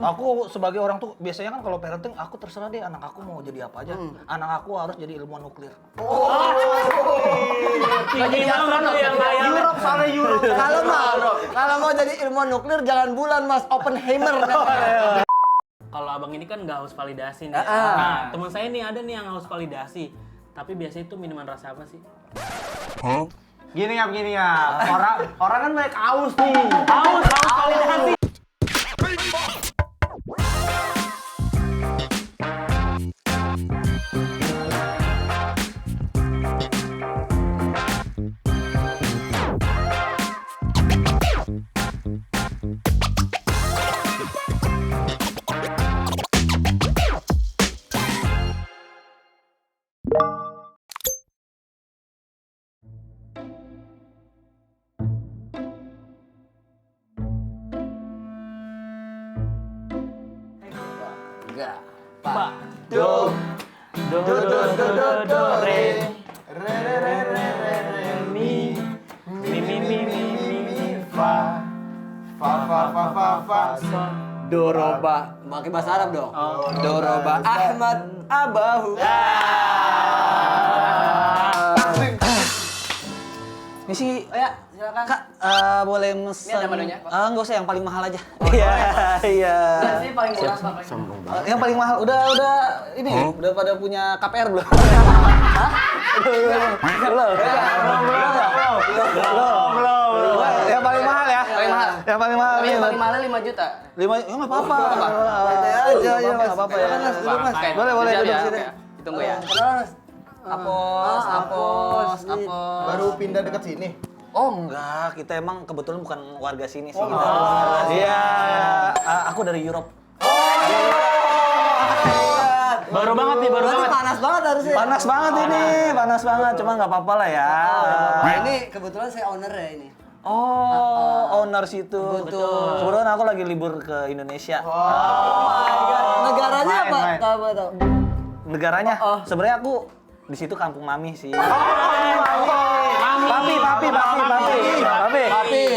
Aku sebagai orang tuh biasanya kan kalau parenting aku terserah deh anak aku mau jadi apa aja. Anak aku harus jadi ilmuwan nuklir. Tinggi banget yang Europe soalnya Europe. Kalau mau jadi ilmuwan nuklir jangan bulan Mas, Oppenheimer. Kalau abang ini kan nggak haus validasi nih. Nah, teman saya nih ada nih yang haus validasi. Tapi biasanya itu minuman rasa apa sih? Gini ya. Orang kan banyak aus nih. Haus validasi. Pak. Do re mi Fa Fa. Doroba. Pakai bahasa Arab dong. Doroba Ahmad Abahu. Misi, Ya, silakan. Kak, boleh mesen? Ini ada menunya, Pak. Enggak usah, yang paling mahal aja. Iya. Ini paling murah, Pak. Yang paling mahal, udah ini, udah pada punya KPR belum? Belum. Yang paling mahal ya? Paling mahal. Yang paling mahal. Tapi yang paling mahal 5 juta. 5, ya nggak apa-apa. Santai aja, ya, Mas. Nggak apa-apa ya. Oke, Boleh siap duduk ya, sini. oke. Ditunggu ya. Apos. Baru pindah dekat sini. Oh enggak, kita emang kebetulan bukan warga sini sih. Iya, aku dari Europe. Baru banget nih, baru banget. Panas banget harusnya. Panas banget. Cuma nggak apa-apa lah ya. Nah, ini kebetulan saya owner ya ini. Oh, owner situ. Betul. Kebetulan aku lagi libur ke Indonesia. Oh my God. Negaranya apa? Main. Tahu. Negaranya? Sebenarnya aku di situ kampung mami sih. Papi.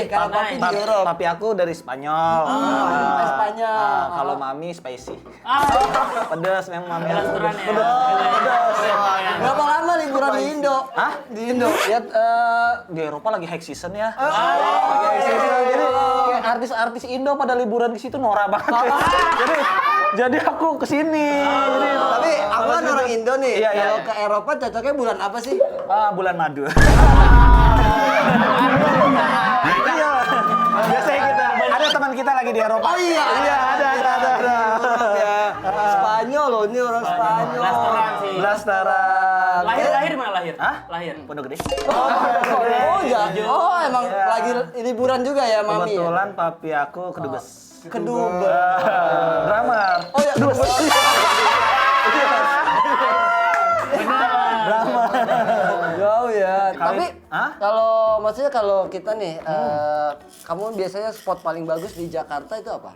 Kalau papi di Europe. Papi aku dari Spanyol. Spanyol. Kalau mami spicy. Pedas memang mami. Restoran ya. Pedas. Berapa lama liburan di Indo? Hah? Di Indo. Ya di Eropa lagi high season ya. Lagi high season. Jadi kayak artis-artis Indo pada liburan di situ norak banget. Jadi aku kesini. Tapi aku kan orang Indo nih. Iya. Kalau ke Eropa cocoknya bulan apa sih? Bulan madu. Iya. Biasanya kita ada teman kita lagi di Eropa. Oh iya. Iya, ada. Ya. Spanyol loh, ini orang Spanyol. Blasteran sih. Blasteran. Lahir mana lahir? Hah? Lahir. Pondok Gede. Oh iya. Oh emang Iya. lagi liburan juga ya mami. Kebetulan papi aku kedubes. Kedua. Drummer. Oh ya. Jauh ya. Tapi Hah? kalau maksudnya kalau kita nih, kamu biasanya spot paling bagus di Jakarta itu apa?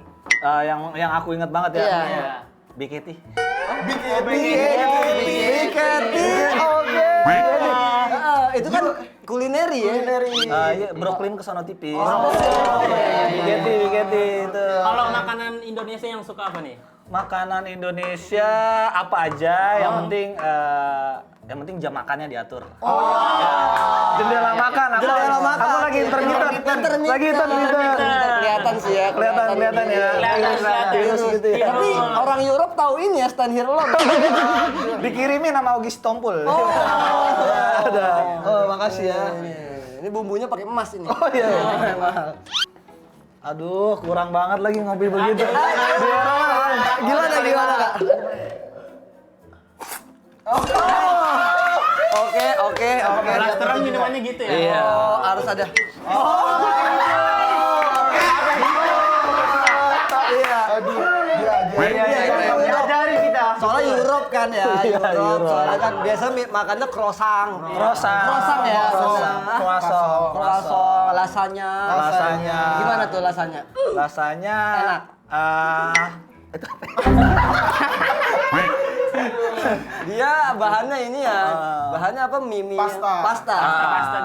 Yang aku inget banget ya. Iya. BKT. BKT. Oke. Itu kan kulineri ya. Iya, Brooklyn ke sono tipis. Iya. BKT itu. Kalau makanan Indonesia yang suka apa nih? Makanan Indonesia apa aja, yang penting jam makannya diatur. Jendela makan. Aku lagi intermittent. Kelihatan sih ya. Kelihatan ya. Terus gitu ya. Tapi orang Europe tahu ini ya, stand here alone. Dikirimin sama Augie Stompul. Ada. Oh, makasih ya. Ini bumbunya pakai emas ini. Oh iya. Aduh, kurang banget lagi ngopi begitu. Gimana Kak? Oke. Blasteran minumannya gitu ya? Iya. Oh, harus ada. Iya. Aduh, dia Dari kita. Soalnya Europe kan ya, Europe. Europe. Soalnya kan biasa makannya croissant. Croissant ya. Croissant. Lasanya. Gimana tuh lasanya? Rasanya Enak. itu apa? Dia bahannya ini ya. Bahannya apa? Mie Pasta. Pasta.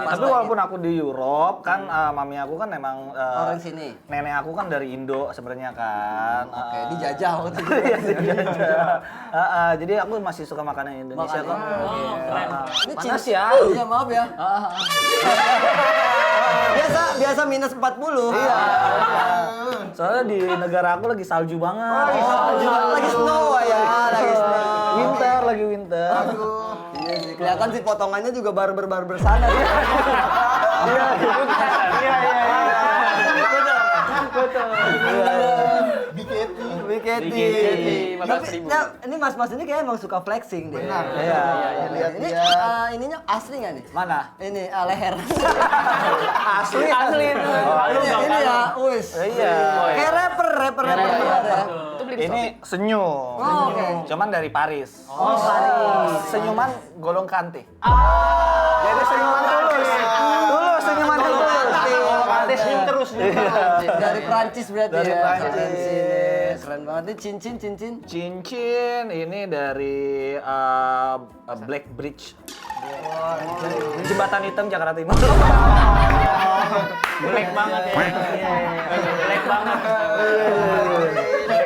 Tapi walaupun aku di Europe kan mami aku kan memang Orang sini. nenek aku kan dari Indo sebenarnya kan. Oke, dijajah waktu itu. Jadi aku masih suka makanan Indonesia kok. Oh, keren. Ini Panas cin- ya. Iya, maaf ya. Biasa minus 40. Iya. Soalnya di negara aku lagi salju banget. Lagi snow ya, lagi snow. Winter, lagi winter. Iya sih, kelihatan sih potongannya juga barber sana. Iya. BKT. Tapi nah, ini mas-mas ini kayak emang suka flexing deh. Benar. Iya. Lihat Ini dia. ininya asli nggak nih? Mana? Ini leher. Asli itu. Ini ya, wis. Iya. Kayak rapper ya. Itu beli di Ini Shopee. senyum. Oh, oke. Cuman dari Paris. Oh, Paris. Senyuman golong kante. Jadi senyuman tulus. Tulus senyuman tulus. Kante senyum terus. Dari Prancis berarti Dari ya. Prancis. Keren sih. Keren banget nih cincin. Cincin ini dari Black Bridge. Jembatan hitam Jakarta Timur. Black banget ya. Black banget.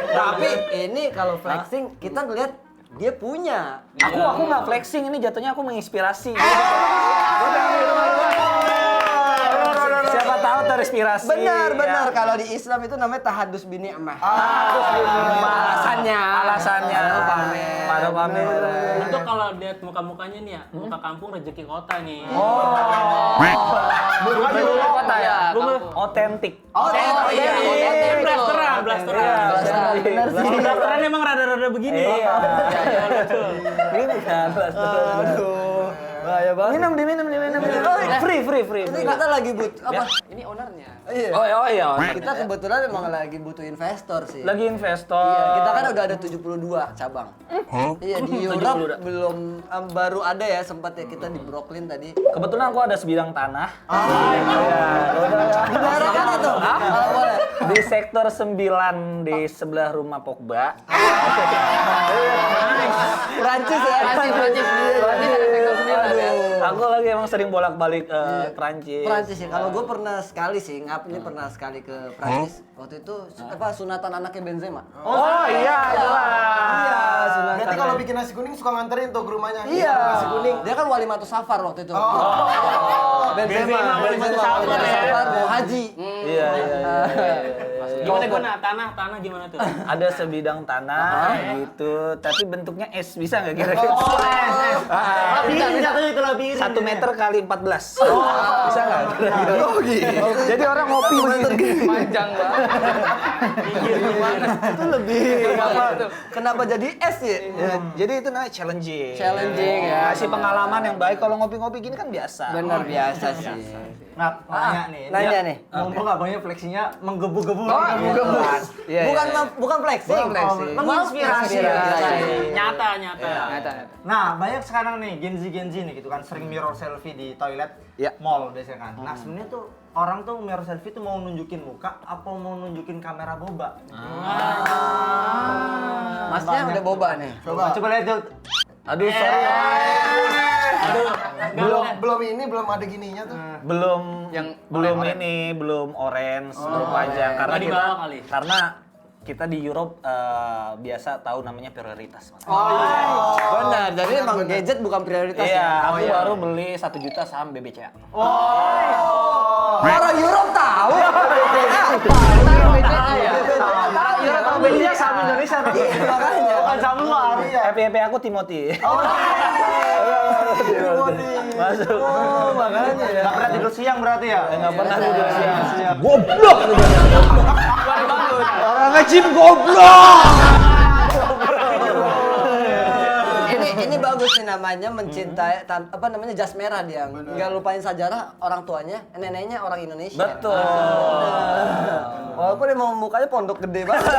Tapi ini kalau flexing kita ngeliat dia punya. Aku nggak flexing, ini jatuhnya aku menginspirasi. Siapa tahu terinspirasi. Benar. ya. Kalau di Islam itu namanya tahadus bin ni'mah. Alasannya. Pada pamer. Untuk kalau lihat muka-mukanya nih ya, muka kampung rezeki kota nih. Kota ya. Kampung. Otentik. Blasteran. Benar sih. Blasteran emang rada-rada begini. Iya. Ini kan. Bahaya banget. Minum. Free. Ini kita lagi apa? Ini ownernya. Iya. Oh iya. Kita kebetulan emang lagi butuh investor sih. Lagi investor. Iya, kita kan udah ada 72 cabang. Iya, di Europe belum baru ada ya, sempat ya kita di Brooklyn tadi. Kebetulan aku ada sebidang tanah. Di daerah mana tuh? Kalau boleh. Di sektor 9 di sebelah rumah Pogba. Prancis ya. Prancis ada sektor 9 ya. Aku lagi emang sering bolak-balik Prancis. Prancis ya. Kalau gue pernah sekali sih, ini pernah sekali ke Prancis. Waktu itu apa sunatan anaknya Benzema. Oh iya, Iya, sunatan. Berarti kalau bikin nasi kuning suka nganterin tuh ke rumahnya. Iya, Nasi kuning. dia kan wali matu safar waktu itu. Benzema, wali matu safar ya. mau haji. Iya. Gimana gue tanah gimana tuh? Ada sebidang tanah gitu, tapi bentuknya es, bisa nggak kira-kira? Bisa tuh itu lebih. 1 meter kali 14. Bisa nggak? Jadi orang ngopi begini. Panjang banget. Itu lebih kenapa jadi es ya? Ya, jadi itu namanya challenging. Challenging ya. Kasih pengalaman yang baik. Kalau ngopi-ngopi gini kan biasa. Benar biasa sih. Nah, nanya nih. Nanya nih. Ngomong abangnya fleksinya menggebu-gebu. Iya, Bukan flexing. Bukan flexing. Menginspirasi. Nyata. Nyata. Nah, banyak sekarang nih Gen Z nih gitu kan sering mirror selfie di toilet Iya. mall biasanya kan. Nah, sebenarnya tuh orang tuh mirror selfie tuh mau nunjukin muka apa mau nunjukin kamera boba? Masnya udah boba nih. Coba lihat dulu. Aduh, sorry. Belum ada gininya tuh. Belum belum orange, belum panjang Nggak dibawa kali. karena kita di Europe biasa tahu namanya prioritas. Mas. Benar. Jadi emang gadget bukan prioritas Iya, ya. aku baru beli 1 juta saham BBCA. Orang Europe tahu. Belinya sama Indonesia tuh. Makanya. Bukan sama luar. FYP aku Timothy. Masuk. Oh, makanya ya. Nggak pernah tidur siang berarti ya? Nggak pernah tidur siang. Orang ngecim goblok. Ini bagus nih namanya mencintai apa namanya jas merah dia. Nggak lupain sejarah orang tuanya, neneknya orang Indonesia. Betul. Walaupun emang mukanya pondok gede banget.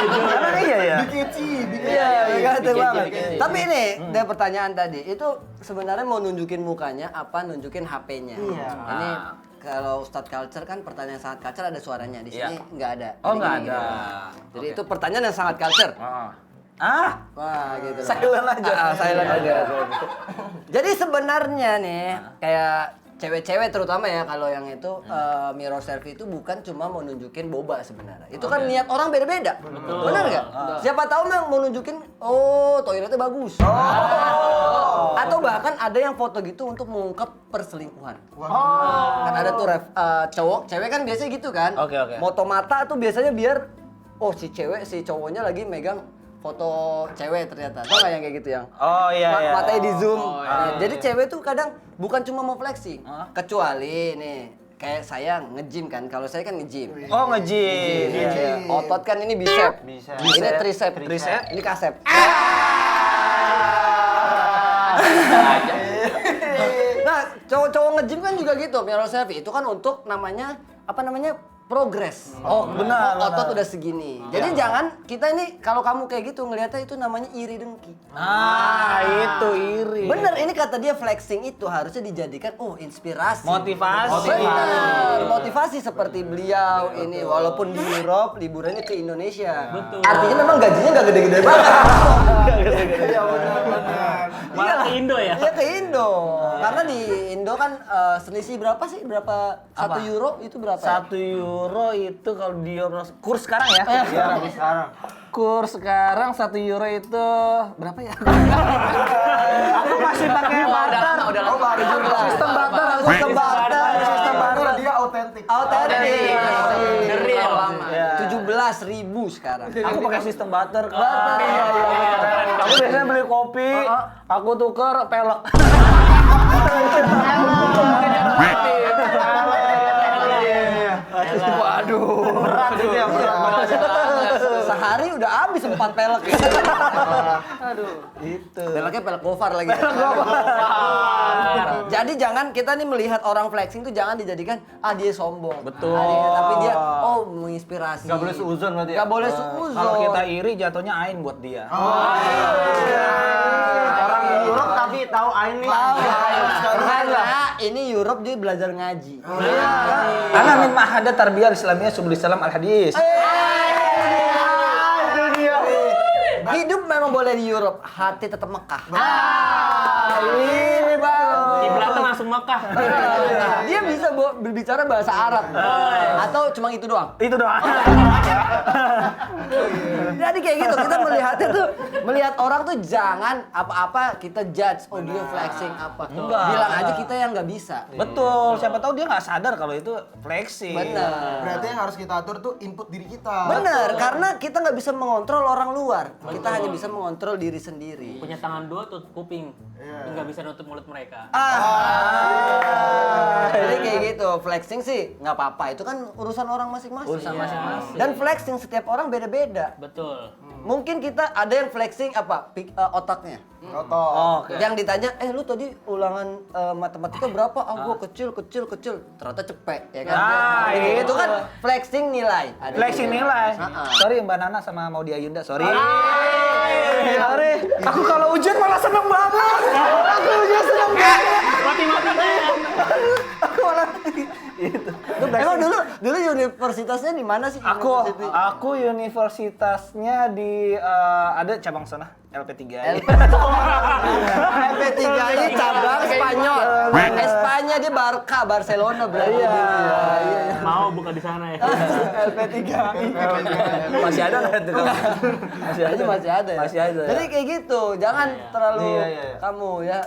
Emang iya ya? Iya, gede banget. Tapi ini dari pertanyaan tadi, itu sebenarnya mau nunjukin mukanya apa nunjukin HP-nya? Iya. Ini kalau Ustadz Culture kan pertanyaan sangat culture ada suaranya. Di sini nggak ada. Oh, Jadi nggak gini, ada. gitu. Jadi itu pertanyaan yang sangat culture. Wah, gitu. Silent aja. Silent aja. Jadi sebenarnya nih kayak cewek-cewek terutama ya kalau yang itu mirror selfie itu bukan cuma mau nunjukin boba sebenarnya. Itu kan niat orang beda-beda. Benar nggak? Siapa tahu memang mau nunjukin toiletnya bagus. Atau bahkan ada yang foto gitu untuk mengungkap perselingkuhan. Kan ada tuh cowok, cewek kan biasanya gitu kan. Oke. Moto mata tuh biasanya biar si cowoknya lagi megang foto cewek ternyata. Tau gak yang kayak gitu yang? Oh iya. Matanya di zoom. Nah, jadi cewek tuh kadang bukan cuma mau flexing. Kecuali nih kayak saya nge-gym kan. Kalau saya kan nge-gym. Oh, nge-gym. Iya. Otot kan ini bicep. Ini tricep. Ini kasep. Nah, cowok-cowok nge-gym kan juga gitu. Mirror selfie itu kan untuk namanya progres. Oh, benar. Otot udah segini. Jadi jangan kita ini kalau kamu kayak gitu ngelihatnya itu namanya iri dengki. Itu iri. Bener, ini kata dia flexing itu harusnya dijadikan inspirasi. Motivasi. Bener, motivasi seperti beliau ini walaupun di Europe liburannya ke Indonesia. Betul. Artinya memang gajinya nggak gede-gede banget. Iya benar. Malah ke Indo ya? Iya ke Indo. Karena di Indo kan selisih berapa sih? Berapa? 1 euro itu berapa? 1 euro itu kalau di euro kurs sekarang ya. Sekarang. Kurs sekarang 1 euro itu berapa ya? Aku masih pakai barter. Udah lama. Sistem barter, sistem barter. Karena dia autentik. Autentik. Dari yang lama. 17.000 sekarang. Aku pakai sistem barter. Iya. Aku biasanya beli kopi, aku tuker pelek. Waduh. Berat itu ya, berat. Sehari udah habis 4 pelek. Aduh. Itu. Peleknya pelek gofar lagi. Jadi jangan kita nih melihat orang flexing tuh jangan dijadikan dia sombong. Betul. Tapi dia menginspirasi. Nggak boleh seuzon berarti ya? Nggak boleh seuzon. Kalau kita iri jatuhnya ain buat dia. Orang di Europe tapi tahu Ain nih. Karena ini Europe dia belajar ngaji. Ana min mahada tarbiyah Islamiyah Subul Salam Al Hadis. Hidup memang boleh di Europe, hati tetap Mekah. Ini Bang. Kiblatnya langsung Makkah. Dia bisa berbicara bahasa Arab. Atau cuma itu doang. Itu doang. Jadi kayak gitu, kita melihatnya tuh, melihat orang tuh jangan apa-apa kita judge, dia flexing apa. Enggak. Bilang aja kita yang nggak bisa. Betul. Siapa tahu dia nggak sadar kalau itu flexing. Bener. Berarti yang harus kita atur tuh input diri kita. Bener, karena kita nggak bisa mengontrol orang luar. Kita hanya bisa mengontrol diri sendiri. Punya tangan 2 tutup kuping. Nggak bisa nutup mulut mereka. Jadi kayak gitu, flexing sih nggak apa-apa. Itu kan urusan orang masing-masing. Urusan masing-masing. Dan flexing setiap orang beda-beda. Betul. Mungkin kita ada yang flexing otaknya. Otot. Oke. Yang ditanya, lu tadi ulangan matematika berapa? Gua kecil. Ternyata cepet, ya kan? Ah, itu kan flexing nilai. Ada Flexing gitu. nilai. Sorry Mbak Nana sama Maudy Ayunda, sorry. Sorry. Aku kalau ujian malah seneng banget. Aku ujian seneng banget. Mati-mati deh. Aku malah itu. Emang dulu universitasnya di mana sih? University? Aku universitasnya di ada cabang sana LP3I. LP3 ini cabang Spanyol. Espanya dia Barcelona berarti. Iya. Mau buka di sana ya. LP3I. Masih ada nggak tuh? Masih ada ya? Masih ada. Jadi kayak gitu, jangan terlalu Iya. kamu ya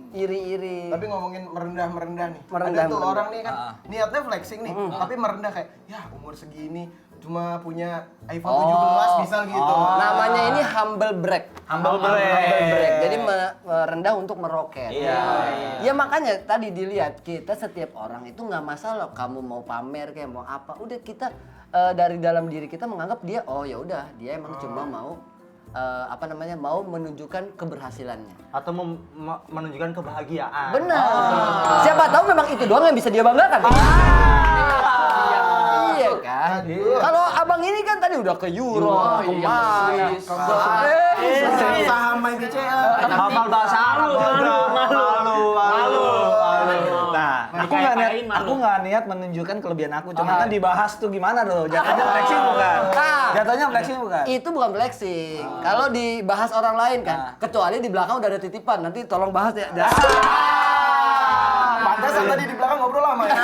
iri-iri. Tapi ngomongin merendah nih. Merendah, Ada tuh merendah. orang nih kan niatnya flexing nih, tapi merendah kayak ya umur segini cuma punya iPhone 17 misal gitu. Namanya ini humble brag. Humble brag. Humble brag. Jadi merendah untuk meroket. Iya. Ya makanya tadi dilihat kita setiap orang itu nggak masalah kamu mau pamer kayak mau apa. Udah kita dari dalam diri kita menganggap dia ya udah dia emang cuma mau mau menunjukkan keberhasilannya. Atau menunjukkan kebahagiaan. Benar. Siapa tahu memang itu doang yang bisa dia banggakan. Iya kan? Kalau abang ini kan tadi udah ke Euro, ke mana? Saham main BCA. Hafal bahasa Arab. Malu. Nah, aku nggak niat dikatain malu. aku nggak niat menunjukkan kelebihan aku, cuma kan dibahas tuh gimana tuh. Jatuhnya flexing bukan? Jatuhnya flexing bukan? Itu bukan flexing. Kalau dibahas orang lain kan, kecuali di belakang udah ada titipan. Nanti tolong bahas ya. Pantesan tadi di belakang ngobrol lama ya.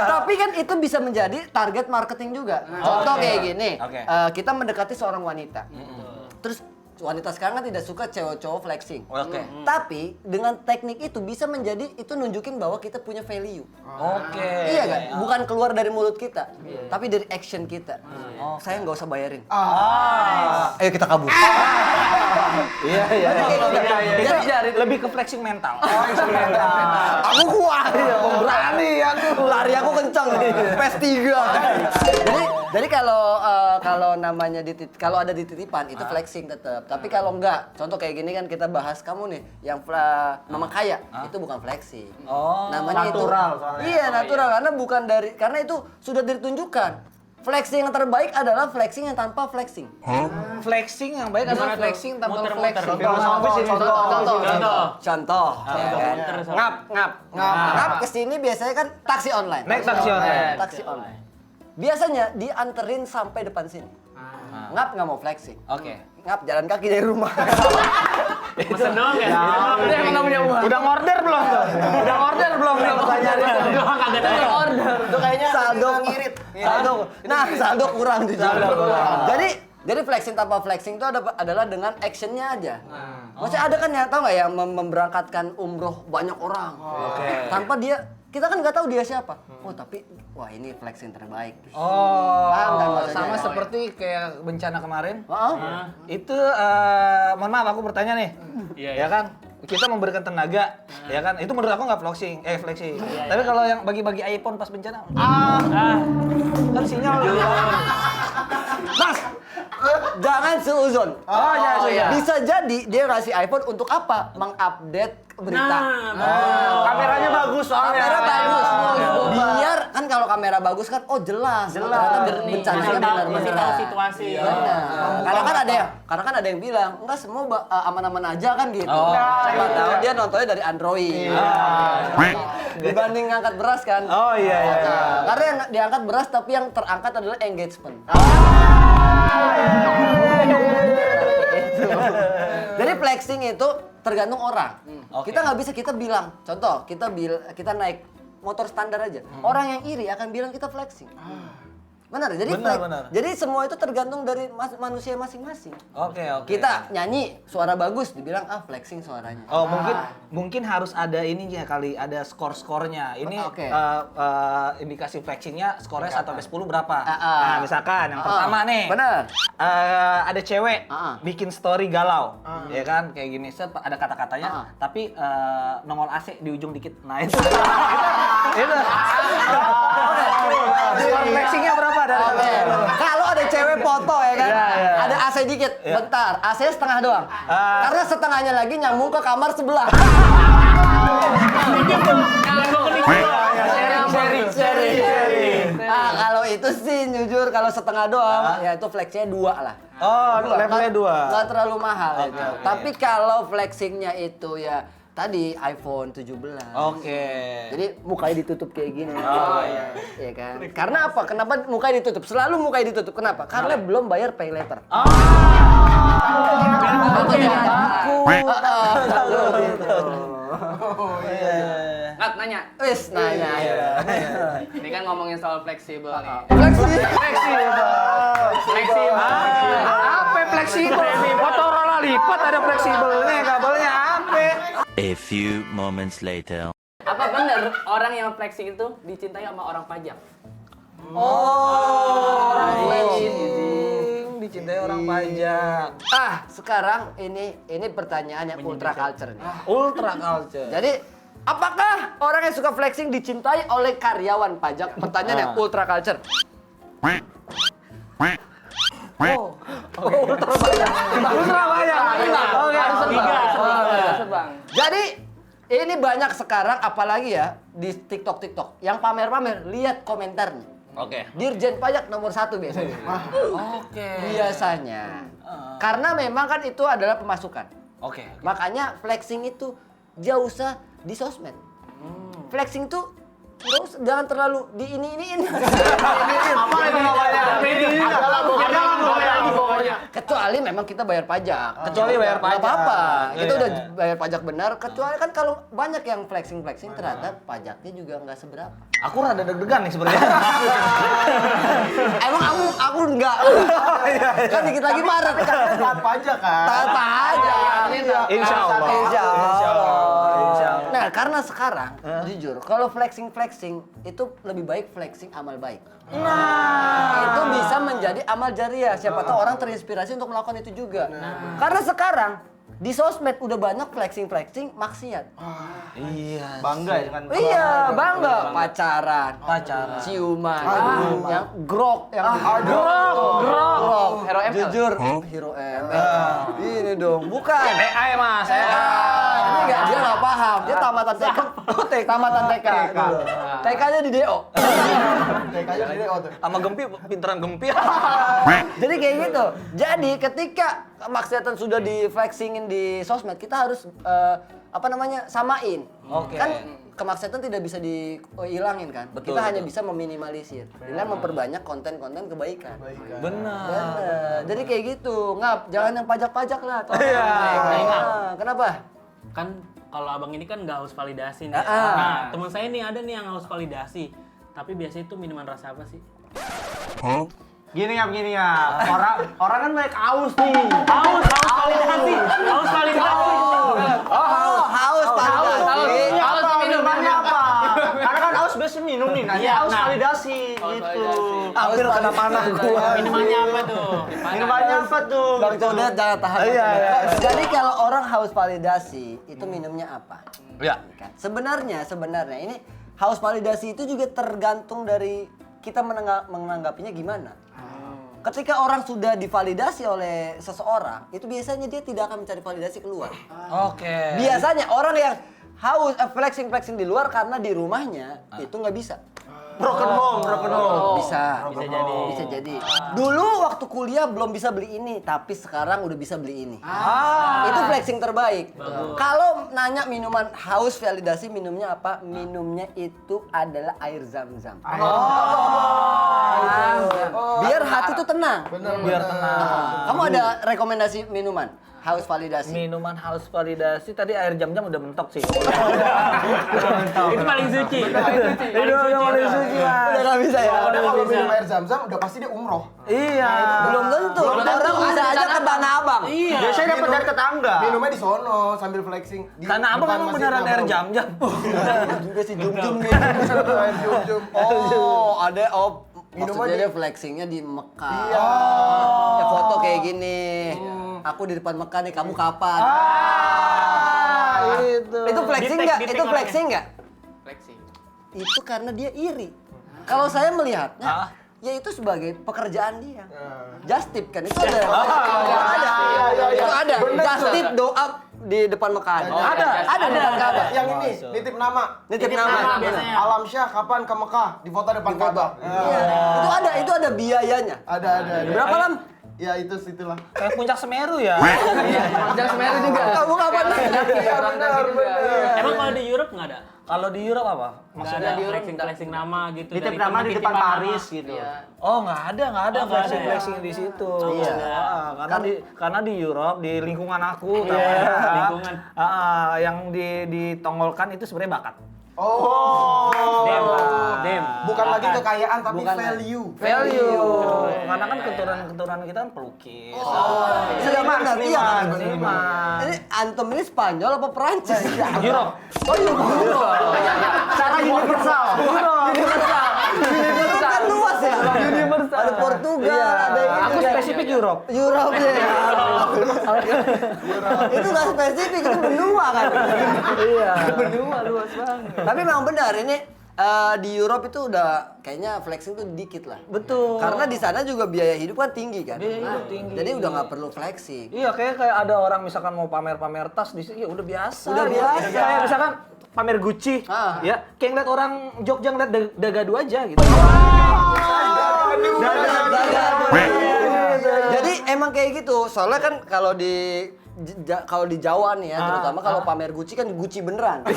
Tapi kan itu bisa menjadi target marketing juga. Contoh kayak gini, Oke. kita mendekati seorang wanita. Terus wanita sekarang kan tidak suka cowok-cowok flexing. Oke. Tapi dengan teknik itu bisa menjadi itu nunjukin bahwa kita punya value. Oke. Iya kan? Bukan keluar dari mulut kita, tapi dari action kita. Saya nggak usah bayarin. Ayo kita kabur. Iya. Jadi Lebih ke flexing mental. aku kuat. Berani aku. Lari aku kencang. PES 3. Jadi kalau namanya kalau ada di titipan itu flexing tetap. Tapi kalau enggak, contoh kayak gini kan kita bahas kamu nih yang mama kaya, itu bukan flexing. Oh, Namanya natural itu. soalnya. Iya, natural karena itu sudah ditunjukkan. Flexing yang terbaik adalah flexing yang tanpa flexing. Flexing yang baik adalah flexing tanpa Muter-muter. flexing. Filosofis ini. Contoh. Ngap kesini biasanya kan taksi online. Naik taksi online. Taksi online. Biasanya dianterin sampai depan sini. Ngap nggak mau flexing. Oke. Ngap jalan kaki dari rumah. Mesen doang ya? Itu yang namanya uang. Udah order belum tuh? Udah order belum nih pertanyaannya? Doang kagak ada. Itu kayaknya Saldo ngirit. Saldo. Nah, saldo kurang tuh. Jadi flexing tanpa flexing itu adalah dengan actionnya aja. Maksudnya ada kan yang tahu nggak yang memberangkatkan umroh banyak orang. Tanpa kita kan nggak tahu dia siapa. Oh tapi wah ini flexing terbaik. Oh, Paham kan maksudnya? sama seperti kayak bencana kemarin. Oh, Itu mohon maaf aku bertanya nih. Iya, Ya kan? Kita memberikan tenaga, ya kan? Itu menurut aku nggak flexing. Tapi kalau yang bagi-bagi iPhone pas bencana, kan sinyal. Mas, jangan seuzon. Oh iya. Bisa jadi dia ngasih iPhone untuk apa? Mengupdate berita. Kameranya bagus soalnya. Kamera bagus. Biar kan kalau kamera bagus kan jelas. Ternyata bencananya benar-benar. Masih tahu situasi. Benar. Karena kan ada yang bilang, enggak semua aman-aman aja kan gitu. Siapa tahu dia nontonnya dari Android. Dibanding ngangkat beras kan. Oh iya. Karena yang diangkat beras tapi yang terangkat adalah engagement. Jadi flexing itu tergantung orang. Kita nggak bisa kita bilang, contoh kita naik motor standar aja. Orang yang iri akan bilang kita flexing. Benar, Benar. jadi semua itu tergantung dari manusia masing-masing. Oke. Kita nyanyi suara bagus dibilang flexing suaranya. Oh mungkin harus ada ininya kali, ada skor-skornya. Ini Oke. indikasi flexingnya skornya 1 sampai 10 berapa? Ah. Nah misalkan yang pertama nih. Benar. Ada cewek Ah. bikin story galau, ya kan kayak gini set ada kata-katanya, tapi nongol AC di ujung dikit. Nah itu. Itu. Skor flexingnya berapa dari? Oke. Kalau ada cewek foto ya kan, Iya. ada AC dikit, bentar, AC setengah doang. Karena setengahnya lagi nyambung ke kamar sebelah. Sharing. Kalau itu sih jujur kalau setengah doang, ya itu flexnya 2 lah. Oh, levelnya 2. Nggak terlalu mahal itu. Tapi kalau flexingnya itu ya tadi iPhone 17. Oke. Jadi mukanya ditutup kayak gini. Iya kan? Karena apa? Kenapa mukanya ditutup? Selalu mukanya ditutup. Kenapa? Karena belum bayar pay letter. Nggak, nanya. Wis nanya. Ini kan ngomongin soal fleksibel nih. Fleksibel. Apa fleksibel? Motorola lipat ada fleksibelnya, kabelnya apa? A few moments later. Apa bener orang yang flexing itu dicintai sama orang pajak? Orang flexing dicintai orang pajak. Sekarang ini pertanyaan yang ultra culture nih. Ultra culture. Jadi, apakah orang yang suka flexing dicintai oleh karyawan pajak? Pertanyaan yang ultra culture. Ultra banyak. Oke. Sebang. Jadi, ini banyak sekarang apalagi ya di TikTok yang pamer-pamer, lihat komentarnya. Oke. Dirjen pajak nomor 1 biasanya. Oke. Biasanya. Karena memang kan itu adalah pemasukan. Oke. Makanya flexing itu jauh usah di sosmed. Flexing tuh nggak usah, jangan terlalu di ini-iniin. Apa itu namanya? Kecuali memang kita bayar pajak. Kecuali bayar Nggak pajak. apa-apa. Kita Iya. udah bayar pajak benar. Kecuali kan kalau banyak yang flexing ternyata pajaknya juga nggak seberapa. Aku rada deg-degan nih sebenarnya. Emang aku enggak. Kan dikit lagi Maret. Taat pajak kan. Taat pajak. Insya Allah. Insya Allah. Insya Allah. Nah, karena sekarang jujur, kalau flexing itu lebih baik flexing amal baik. Itu bisa menjadi amal jariah. Siapa tahu orang terinspirasi untuk melakukan itu juga. Karena sekarang di sosmed udah banyak flexing maksiat. Iya. Bangga ya kan. Iya, bangga pacaran, ciuman, yang grok, grok, Hero ML. jujur, hero ML. Ini dong, bukan. AI mas. Ini enggak, dia nggak paham. Dia tamatan TK. Tamatan TK. TK-nya di DO. Kayaknya jadi tuh. Sama Gempi, pinteran Gempi. Jadi kayak gitu. Jadi ketika kemaksiatan sudah di flexingin di sosmed, kita harus samain. Oke. Kan kemaksiatan tidak bisa dihilangin kan. Betul, Kita hanya betul. bisa meminimalisir dengan memperbanyak konten-konten kebaikan. Benar. Bener. Jadi kayak gitu. Ngap, jangan yang pajak-pajak lah. Iya. Kenapa? Kan kalau abang ini kan nggak haus validasi nih. Ah. Nah, teman saya nih ada nih yang haus validasi. Tapi biasanya itu minuman rasa apa sih? Gini ya. Orang kan banyak aus nih. Haus validasi. Haus validasi. Oh, haus validasi. Haus Minumannya apa? Karena kan aus biasa minum nih. Nah, Iya, aus nah. validasi Haus gitu. validasi. Hampir kena panah gua. Minumannya apa tuh? Minumannya apa tuh? Bang Codet jangan tahan. Iya. Jadi kalau orang haus validasi, itu minumnya apa? Ya. Kan? Sebenarnya ini haus validasi itu juga tergantung dari kita menanggapinya gimana. Ketika orang sudah divalidasi oleh seseorang, itu biasanya dia tidak akan mencari validasi keluar. Oke. Biasanya orang yang haus flexing di luar karena di rumahnya itu nggak bisa. Broken home. Bisa jadi. Dulu waktu kuliah belum bisa beli ini, tapi sekarang udah bisa beli ini. Itu flexing terbaik. Kalau nanya minuman haus validasi minumnya apa? Minumnya itu adalah air zam-zam. Biar hati tuh tenang. Biar tenang. Kamu ada rekomendasi minuman haus validasi? Minuman haus validasi tadi air jam-jam udah mentok sih. Itu paling suci. Itu udah paling suci lah. Udah nggak bisa ya. Udah kalau minum air zam-zam udah pasti dia umroh. Iya. Belum tentu. Orang ada aja ke Tanah Abang. Iya. Biasanya dapat dari tetangga. Minumnya di sono sambil flexing. Di Tanah Abang depan emang Masjid beneran air Nabawi. jam-jam. Juga sih jum-jum nih. Air jum-jum. Ada maksudnya Minumnya dia flexingnya di Mekah. Iya. Ya foto kayak gini. Aku di depan Mekah nih, kamu kapan? Itu flexing nggak? Di-tag Itu flexing nggak? Flexing. Itu karena dia iri. Kalau saya melihatnya, ya itu sebagai pekerjaan dia. Just tip kan itu ada. Itu ada. Just tip doa di depan Mekah. Ada di depan Ka'bah. Yang ini nitip nama. Nitip nama nama. biasanya. Alam Syah kapan ke Mekah? Di foto depan Ka'bah. Iya. Itu ada biayanya. Ada. Berapa lam? Ya itu situlah. Kayak puncak Semeru ya. Jangan Semeru juga. Kamu kapan? Iya benar. Emang kalau di Europe nggak ada? Kalau di Europe apa? Maksudnya di Europe flexing nama gitu. Nitip dari nama teman di depan titipan Paris nama. gitu. Iya. Oh nggak ada nggak ada flexing ya? di situ. Iya. Karena di Europe di lingkungan aku, lingkungan. yang ditongolkan itu sebenarnya bakat. Oh. Dem. Bukan lagi kekayaan tapi Bukan. value. Karena kan keturunan kita kan pelukis. Seniman, iya. Seniman. Ini antum ini Spanyol apa Perancis? Europe. Oh iya, Secara universal. Itu kan luas ya. Universal. Ada Portugal, ada ini. Aku spesifik Europe. Europe ya. Itu nggak spesifik, itu benua kan. Iya. Benua luas banget. Tapi memang benar ini di Europe itu udah kayaknya flexing tuh dikit lah. Betul. Karena di sana juga biaya hidup kan tinggi kan. Biaya hidup tinggi. Jadi udah nggak perlu flexing. Iya, kayak ada orang misalkan mau pamer-pamer tas di sini, ya udah biasa. Udah biasa. Kayak misalkan pamer Gucci, ya kayak ngeliat orang Jogja ngeliat Dagadu aja gitu. Jadi emang kayak gitu. Soalnya kan kalau di kalau di Jawa nih ya, terutama kalau pamer Gucci kan Gucci beneran.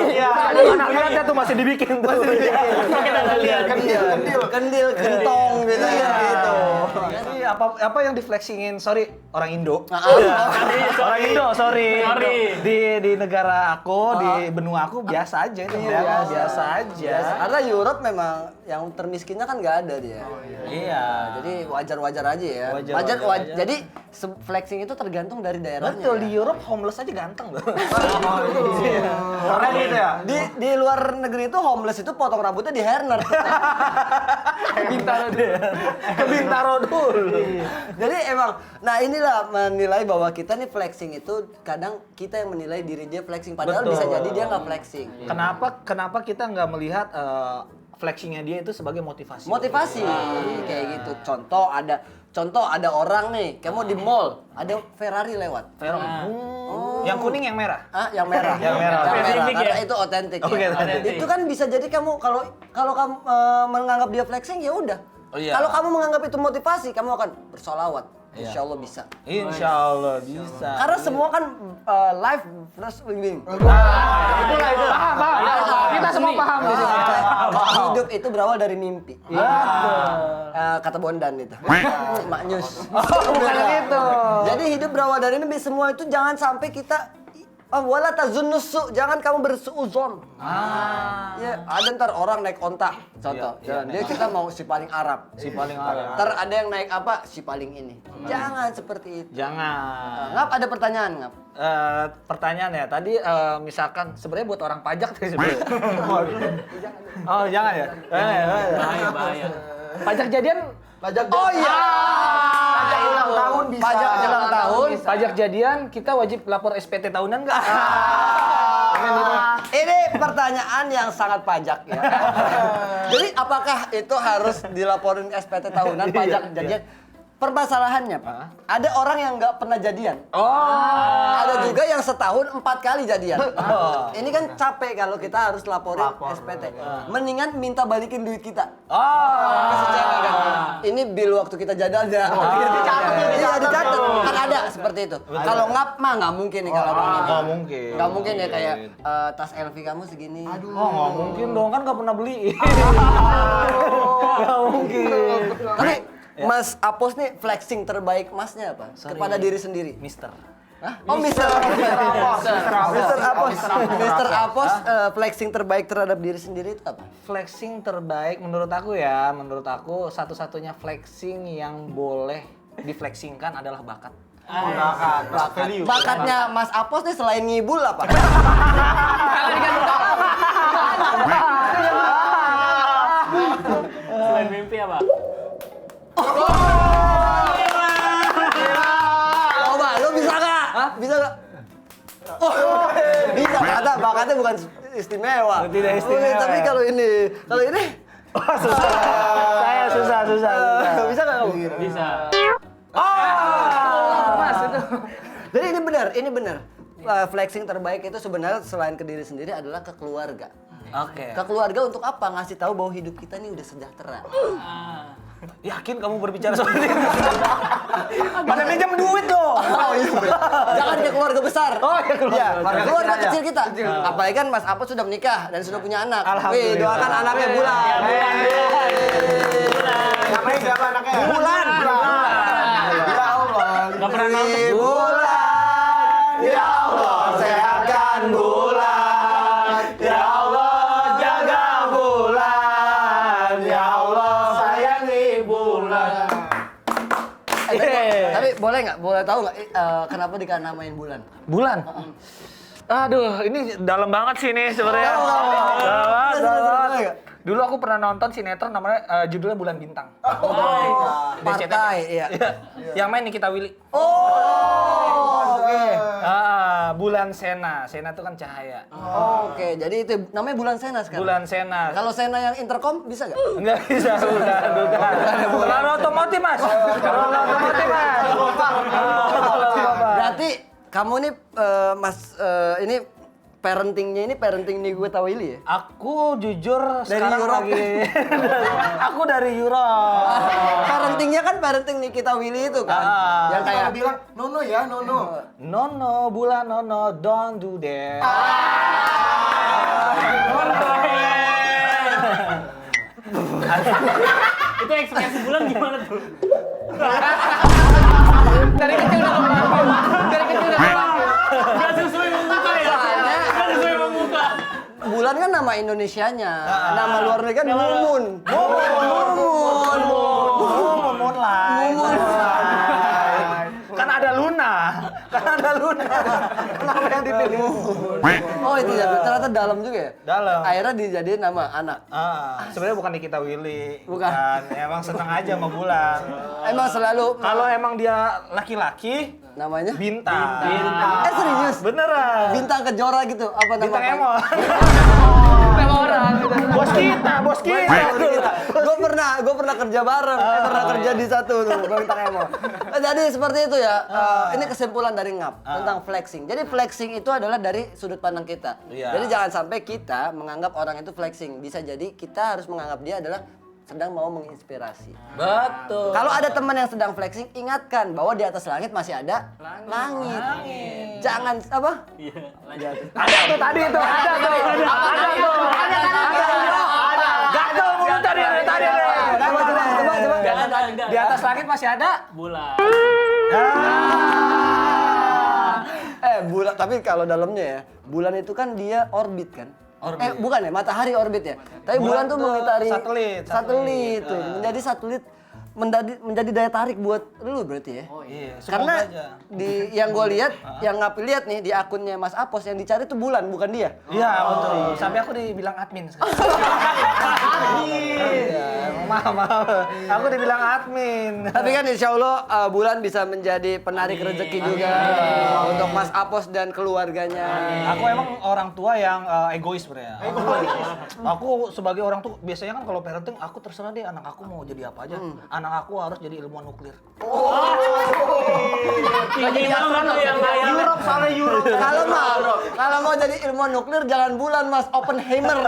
Iya. Anak-anaknya tuh masih dibikin tuh. Kendil, gentong gitu ya gitu. Jadi apa yang di-flexingin, sorry, orang Indo. Ah, Orang Indo, sorry. Sorry. Di negara aku, di benua aku biasa aja itu. Biasa aja. Karena Europe memang yang termiskinnya kan nggak ada dia. Iya. Jadi wajar-wajar aja ya. Wajar-wajar aja. Jadi flexing itu tergantung dari daerahnya. Betul, ya. di Europe homeless aja ganteng loh. Keren gitu ya. Di luar negeri itu homeless itu potong rambutnya di Herner. Ke Bintaro dulu. Jadi emang, nah inilah menilai bahwa kita nih flexing itu kadang kita yang menilai diri dia flexing padahal Betul. bisa jadi dia nggak flexing. Kenapa kita nggak melihat flexingnya dia itu sebagai motivasi? Motivasi kayak gitu. Contoh ada orang nih, kamu di mall ada Ferrari lewat. Yang kuning yang merah. Yang merah. Yang merah. Spesifik Karena ya? itu otentik. Oke, ya. otentik. Itu kan bisa jadi kamu kalau kamu menganggap dia flexing ya udah. Oh, iya. Kalau kamu menganggap itu motivasi, kamu akan bersolawat. Insya Allah bisa. Insya Allah bisa. Karena semua kan live plus wing. Itulah. Paham. Kita semua paham di sini. Hidup itu berawal dari mimpi. Kata Bondan itu. Maknyus. Bukan gitu. Jadi hidup berawal dari mimpi, semua itu jangan sampai kita wala tazunnus, jangan kamu bersuuzon. Ya, ada ntar orang naik onta, contoh. Dia kita mau si paling Arab. Si paling Arab. Ntar ada yang naik apa? Si paling ini. Jangan seperti itu. Jangan. Ngap, ada pertanyaan, Ngap? Pertanyaan ya, tadi misalkan sebenarnya buat orang pajak sih sebenarnya. Oh, jangan ya? Bahaya. Pajak jadian, Oh iya. Pajak ulang tahun bisa. Pajak ulang tahun. pajak jadian kita wajib lapor SPT tahunan nggak? Ini pertanyaan yang sangat pajak ya. Jadi apakah itu harus dilaporin SPT tahunan pajak jadian? Permasalahannya Pak, ada orang yang nggak pernah jadian. Ada juga yang setahun 4 kali jadian. Ini kan capek kalau kita harus laporin SPT. Mendingan minta balikin duit kita. Ke si cewek kan. Ini bil waktu kita jadalnya. Iya dicatat. Kan ada seperti itu. Kalau ngap mah nggak mungkin nih kalau ngap. Nggak mungkin. Nggak mungkin ya kayak tas LV kamu segini. Oh, nggak mungkin dong, kan nggak pernah beli. Nggak mungkin. Tapi Mas Apos nih flexing terbaik Masnya apa? Kepada diri sendiri. Mister. Hah? Oh, Mister Apos. Mister Apos flexing terbaik terhadap diri sendiri itu apa? Flexing terbaik menurut aku satu-satunya flexing yang boleh diflexingkan adalah bakat. Bakatnya Mas Apos nih selain ngibul apa? Selain mimpi apa? Coba, lu bisa nggak? Bisa nggak? Bisa, bakatnya bukan istimewa. Tidak istimewa, Tapi ya. kalau ini, Saya susah. bisa nggak kamu? Bisa. Mas itu. Jadi ini benar. Flexing terbaik itu sebenarnya selain ke diri sendiri adalah ke keluarga. Oke. Ke keluarga untuk apa? Ngasih tahu bahwa hidup kita ini udah sejahtera. Yakin kamu berbicara seperti itu? Pada minjem duit dong. Oh iya. Jangan ke keluarga besar. Oh iya, Keluarga kecil kita. Apalagi kan Mas Apos sudah menikah dan sudah punya anak. Alhamdulillah. Wih, doakan anaknya Bulan. Namanya siapa anaknya? Bulan. Ya Allah. Gak pernah nonton. Bulan. Ya Allah, sehatkan Bulan. Ya Allah, jaga Bulan. Ya Allah, sayangi Bulan. Tapi boleh nggak? Boleh tahu nggak kenapa namain Bulan? Bulan. Aduh, ini dalam banget sih nih sebenarnya. Dalam banget. Dulu aku pernah nonton sinetron namanya judulnya Bulan Bintang. Partai, iya. Yang main Nikita Willy. Oh, oke. Bulan Sena. Sena itu kan cahaya. Oke, jadi itu namanya Bulan Sena sekarang. Bulan Sena. Kalau Sena yang intercom bisa nggak? Enggak bisa, bukan. Kalau otomotif, Mas. Kalau otomotif, Mas. Berarti kamu nih Mas ini parentingnya ini parenting Nikita Willy ya? Aku jujur Dari sekarang Europe. lagi aku dari Europe. Parentingnya kan parenting Nikita Willy itu kan. Yang Kayak kayak bilang, nono ya, nono. No, bulan no, don't do that. Itu ekspresi bulan gimana tuh? Dari kecil udah kepake. Dari kecil udah kepake. Gak sesuai memuka ya? Gak sesuai memuka. Bulan kan nama Indonesianya. Nama luar negeri kan Mumun. Mumun. Mumun lah. Kan ada Luna. Kenapa yang dipilih? Oh itu ya, ternyata dalam juga ya? Dalam. Akhirnya dijadiin nama anak. Sebenarnya bukan Nikita Willy. Bukan. Emang seneng aja sama Bulan. Emang selalu Kalau emang dia laki-laki, namanya? Bintang. Serius? Beneran. Bintang Kejora gitu. Apa nama? Bintang Emon. Nama orang. Bos kita. Gue pernah kerja bareng, pernah kerja di satu tuh, Bintang Emon. Jadi seperti itu ya. Ini kesimpulan dari Ngap tentang flexing. Jadi flexing itu adalah dari sudut pandang kita. Iya. Jadi jangan sampai kita menganggap orang itu flexing. Bisa jadi kita harus menganggap dia adalah sedang mau menginspirasi. Betul. Kalau ada teman yang sedang flexing, ingatkan bahwa di atas langit masih ada langit. Jangan apa? Iya, lanjut. Ada tuh tadi tuh. Ada tuh. Gagal mulu tadi. Coba. Di atas langit masih ada. Bulan. Bulan, tapi kalau dalamnya ya, bulan itu kan dia orbit kan? Orbit. Bukan ya, matahari orbit ya. Tapi bulan tuh tuh mengitari satelit. tuh. Menjadi satelit menjadi daya tarik buat lu berarti ya. Iya, Karena semoga aja. di yang gue lihat, yang Ngapi lihat nih di akunnya Mas Apos yang dicari tuh bulan bukan dia. Iya, betul. Sampai aku dibilang admin sekarang. Iya, maaf. Aku dibilang admin. Tapi kan insya Allah bulan bisa menjadi penarik rezeki juga untuk Mas Apos dan keluarganya. Aku emang orang tua yang egois sebenarnya. Aku sebagai orang tua biasanya kan kalau parenting aku terserah deh anak aku mau jadi apa aja. Anak aku harus jadi ilmuwan nuklir. Tinggi banget tuh yang layar. Europe. Kalau mau jadi ilmuwan nuklir jangan bulan Mas, Oppenheimer.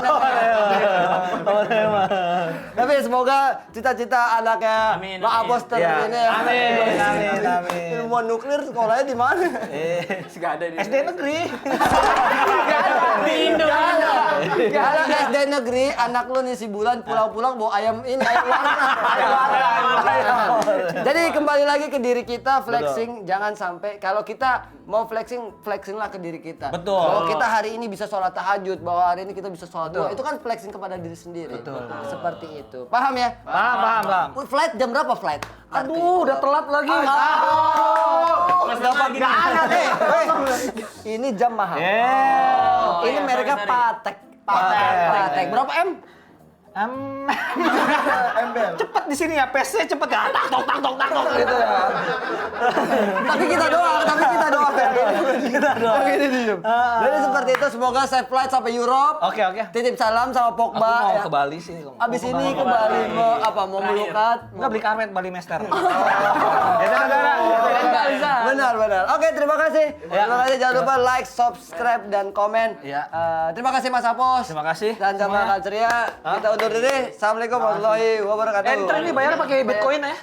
Tapi semoga cita-cita anaknya Amin, Pak amin. Apos terpilih ya. Amin. Ilmuwan nuklir sekolahnya di mana? Gak ada di SD negeri. Di Indo. Kalau SD negeri anak lu nih si bulan pulang-pulang bawa ayam ini ayam warna. Jadi kembali lagi ke diri kita flexing, jangan sampai kalau kita mau flexinglah ke diri kita. Betul. Bahwa kita hari ini bisa sholat tahajud, bahwa hari ini kita bisa sholat duha. Itu kan flexing kepada diri sendiri. Betul. Seperti itu. Paham ya? Paham. Flight jam berapa flight? Aduh, udah telat lagi. Mas lagi nih. Ini jam mahal. Yeah. Ini mereknya sorry. Patek. Berapa M? Cepet di sini ya, PC cepet ya. Tak tok gitu ya. Tapi kita doang. Yang ini diem. Jadi seperti itu, semoga safe flight sampai Europe. Oke. Titip salam sama Aku Pogba. mau ke Bali sih. Abis ini ke Bali mau melukat. Enggak beli karpet Bali Master. Ya negara. Nggak bisa. Benar. Oke, terima kasih. Terima kasih, jangan lupa like, subscribe, dan komen. Ya. Terima kasih Mas Apos. Terima kasih. Dan sama Kak Ceria. Kita undur diri. Assalamualaikum warahmatullahi wabarakatuh. Ntar ini bayarnya pakai Bitcoin ya.